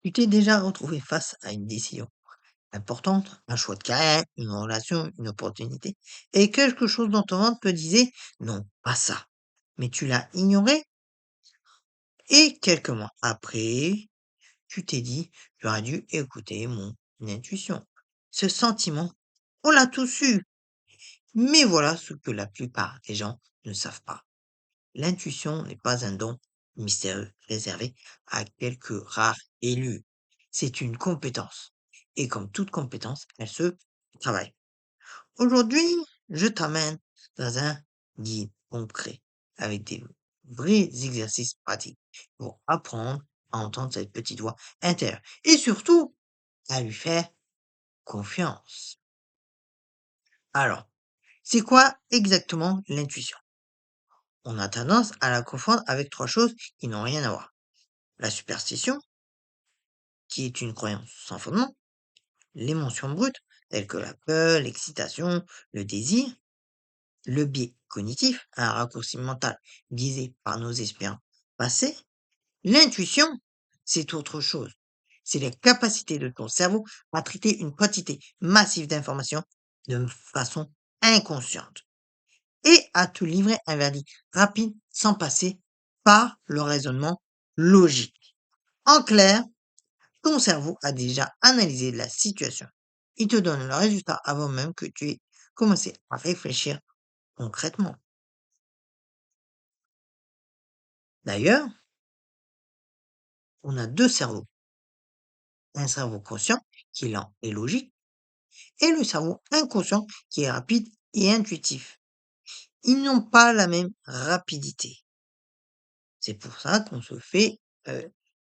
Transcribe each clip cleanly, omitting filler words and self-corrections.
Tu t'es déjà retrouvé face à une décision importante, un choix de carrière, une relation, une opportunité, et quelque chose dans ton ventre te disait non, pas ça. Mais tu l'as ignoré et quelques mois après, tu t'es dit j'aurais dû écouter mon intuition. Ce sentiment, on l'a tous eu. Mais voilà ce que la plupart des gens ne savent pas. L'intuition n'est pas un don mystérieux réservé à quelques rares élus. C'est une compétence. Et comme toute compétence, elle se travaille. Aujourd'hui, je t'amène dans un guide concret avec des vrais exercices pratiques pour apprendre à entendre cette petite voix intérieure et surtout à lui faire confiance. Alors, c'est quoi exactement l'intuition? On a tendance à la confondre avec trois choses qui n'ont rien à voir. La superstition, qui est une croyance sans fondement, l'émotion brute, telle que la peur, l'excitation, le désir, le biais cognitif, un raccourci mental guidé par nos expériences passées, l'intuition, c'est autre chose. C'est la capacité de ton cerveau à traiter une quantité massive d'informations de façon inconsciente et à te livrer un verdict rapide sans passer par le raisonnement logique. En clair, ton cerveau a déjà analysé la situation. Il te donne le résultat avant même que tu aies commencé à réfléchir concrètement. D'ailleurs, on a deux cerveaux. Un cerveau conscient qui est lent et logique et le cerveau inconscient qui est rapide et intuitif. Ils n'ont pas la même rapidité. C'est pour ça qu'on se fait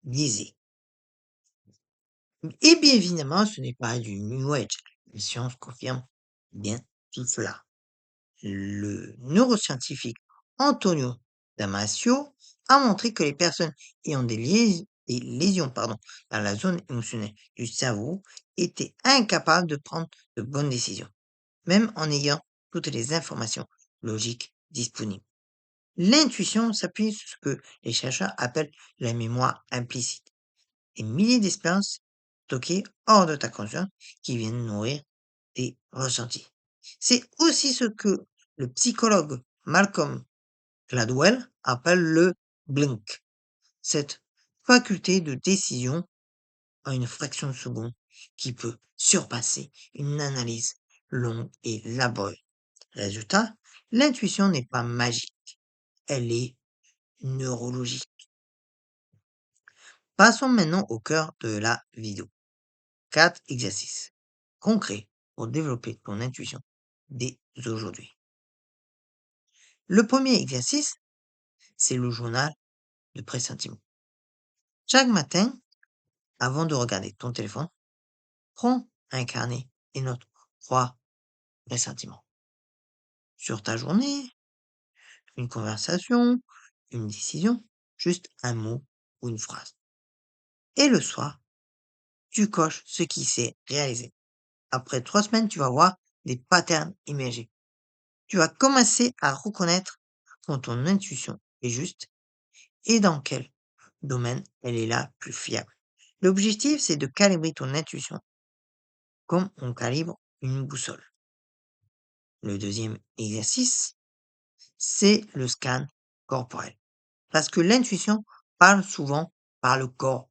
biaiser. Et bien évidemment, ce n'est pas du New Age. La science confirme bien tout cela. Le neuroscientifique Antonio Damasio a montré que les personnes ayant des lésions dans la zone émotionnelle du cerveau étaient incapables de prendre de bonnes décisions, même en ayant toutes les informations logiques disponibles. L'intuition s'appuie sur ce que les chercheurs appellent la mémoire implicite, des milliers d'expériences stockées hors de ta conscience qui viennent nourrir tes ressentis. C'est aussi ce que le psychologue Malcolm Gladwell appelle le blink, cette faculté de décision en une fraction de seconde qui peut surpasser une analyse longue et laborieuse. Résultat, l'intuition n'est pas magique, elle est neurologique. Passons maintenant au cœur de la vidéo. 4 exercices concrets pour développer ton intuition dès aujourd'hui. Le premier exercice, c'est le journal de pressentiment. Chaque matin, avant de regarder ton téléphone, prends un carnet et note 3 pressentiments. Sur ta journée, une conversation, une décision, juste un mot ou une phrase. Et le soir, tu coches ce qui s'est réalisé. Après 3 semaines, tu vas voir des patterns émerger. Tu vas commencer à reconnaître quand ton intuition est juste et dans quel domaine elle est la plus fiable. L'objectif, c'est de calibrer ton intuition comme on calibre une boussole. Le deuxième exercice, c'est le scan corporel. Parce que l'intuition parle souvent par le corps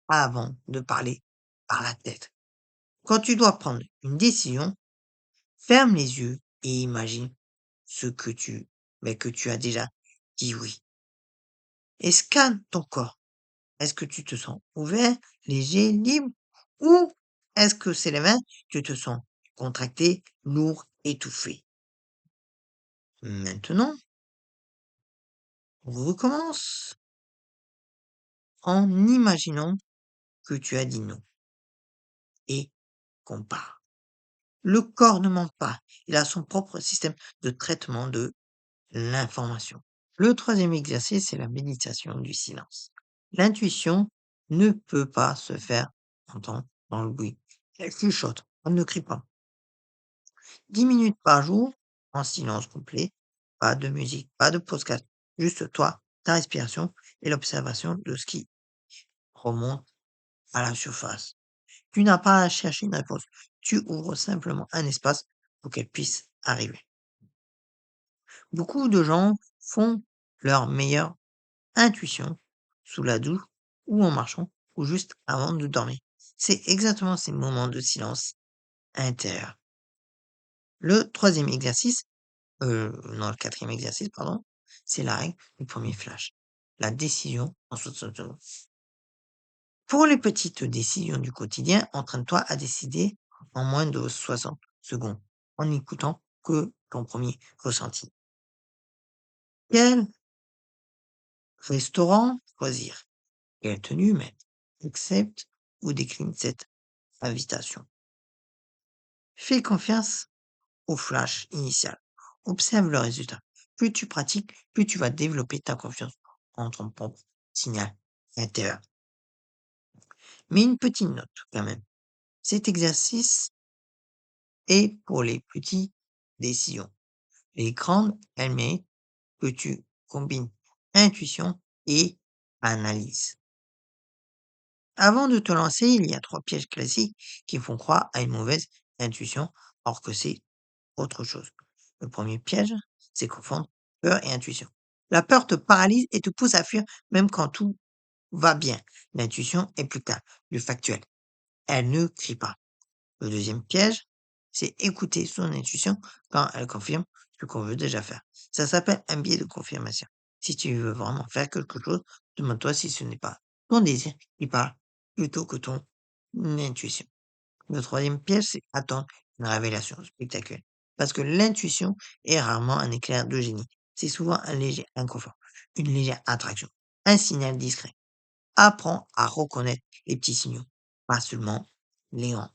avant de parler par la tête. Quand tu dois prendre une décision, ferme les yeux et imagine ce que tu as déjà dit oui. Et scanne ton corps. Est-ce que tu te sens ouvert, léger, libre? Ou est-ce que c'est les mains, tu te sens contracté, lourd, étouffé? Maintenant, on recommence en imaginant que tu as dit non et compare. Le corps ne ment pas. Il a son propre système de traitement de l'information. Le troisième exercice, c'est la méditation du silence. L'intuition ne peut pas se faire entendre dans le bruit. Elle chuchote, elle ne crie pas. 10 minutes par jour, en silence complet, pas de musique, pas de podcast, juste toi, ta respiration et l'observation de ce qui remonte à la surface. Tu n'as pas à chercher une réponse. Tu ouvres simplement un espace pour qu'elle puisse arriver. Beaucoup de gens font leur meilleure intuition sous la douche ou en marchant ou juste avant de dormir. C'est exactement ces moments de silence intérieur. Le troisième exercice, non, le quatrième exercice, pardon, c'est la règle du premier flash. La décision en 60 secondes. Pour les petites décisions du quotidien, entraîne-toi à décider en moins de 60 secondes en n'écoutant que ton premier ressenti. Quel restaurant choisir? Quelle tenue mettre? Accepte ou décline cette invitation. Fais confiance au flash initial. Observe le résultat. Plus tu pratiques, plus tu vas développer ta confiance en ton propre signal intérieur. Mais une petite note quand même. Cet exercice est pour les petites décisions. Les grandes, elles méritent que tu combines intuition et analyse. Avant de te lancer, il y a 3 pièges classiques qui font croire à une mauvaise intuition, alors que c'est autre chose. Le premier piège, c'est confondre peur et intuition. La peur te paralyse et te pousse à fuir même quand tout va bien. L'intuition est plus calme, plus factuelle. Elle ne crie pas. Le deuxième piège, c'est écouter son intuition quand elle confirme ce qu'on veut déjà faire. Ça s'appelle un biais de confirmation. Si tu veux vraiment faire quelque chose, demande-toi si ce n'est pas ton désir qui parle plutôt que ton intuition. Le troisième piège, c'est attendre une révélation spectaculaire. Parce que l'intuition est rarement un éclair de génie. C'est souvent un léger inconfort, une légère attraction, un signal discret. Apprends à reconnaître les petits signaux, pas seulement les grands.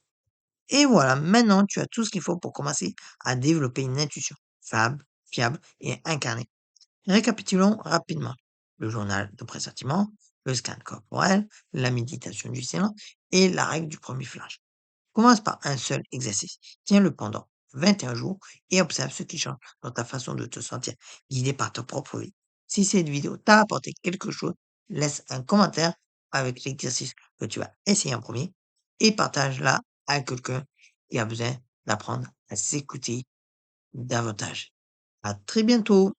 Et voilà, maintenant tu as tout ce qu'il faut pour commencer à développer une intuition fiable et incarnée. Récapitulons rapidement. Le journal de pressentiment, le scan corporel, la méditation du silence et la règle du premier flash. Commence par un seul exercice. Tiens-le pendant 21 jours et observe ce qui change dans ta façon de te sentir, guidé par ta propre vie. Si cette vidéo t'a apporté quelque chose, laisse un commentaire avec l'exercice que tu as essayé en premier et partage-la à quelqu'un qui a besoin d'apprendre à s'écouter davantage. À très bientôt.